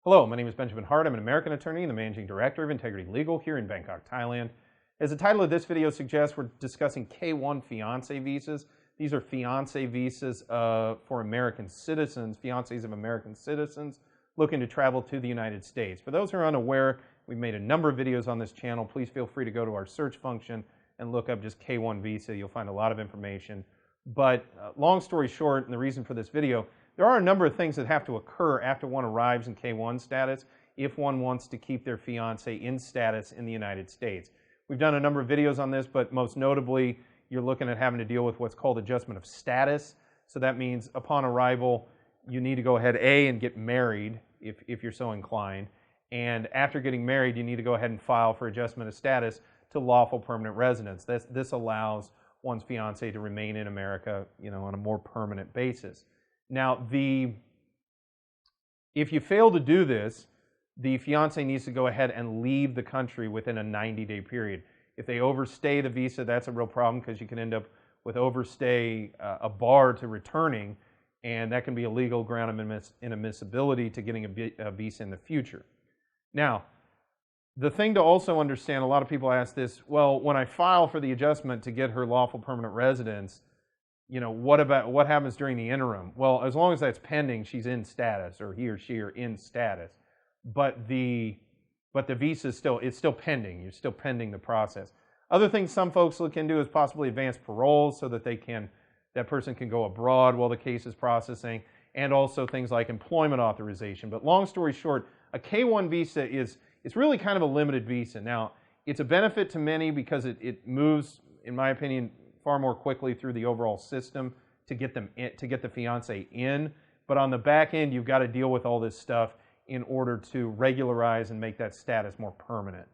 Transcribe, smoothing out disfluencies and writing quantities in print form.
Hello, my name is Benjamin Hart. I'm an American attorney and the Managing Director of Integrity Legal here in Bangkok, Thailand. As the title of this video suggests, we're discussing K-1 fiance visas. These are fiance visas for American citizens, fiancés of American citizens looking to travel to the United States. For those who are unaware, we've made a number of videos on this channel. Please feel free to go to our search function and look up just K-1 visa. You'll find a lot of information. But long story short, and the reason for this video, there are a number of things that have to occur after one arrives in K-1 status if one wants to keep their fiancé in status in the United States. We've done a number of videos on this, but most notably, you're looking at having to deal with what's called adjustment of status. So that means upon arrival, you need to go ahead, and get married if you're so inclined. And after getting married, you need to go ahead and file for adjustment of status to lawful permanent residence. This allows one's fiancé to remain in America, on a more permanent basis. Now, if you fail to do this, the fiancé needs to go ahead and leave the country within a 90-day period. If they overstay the visa, that's a real problem because you can end up with overstay, a bar to returning, and that can be a legal ground of inadmissibility to getting a visa in the future. Now, the thing to also understand, a lot of people ask this, well, when I file for the adjustment to get her lawful permanent residence, what happens during the interim? Well, as long as that's pending, she's in status, or he or she are in status. But the visa is still pending. You're still pending the process. Other things some folks can do is possibly advance parole so that that person can go abroad while the case is processing, and also things like employment authorization. But long story short, a K-1 visa is really kind of a limited visa. Now, it's a benefit to many because it moves, in my opinion, far more quickly through the overall system to get the fiance in. But on the back end, you've got to deal with all this stuff in order to regularize and make that status more permanent.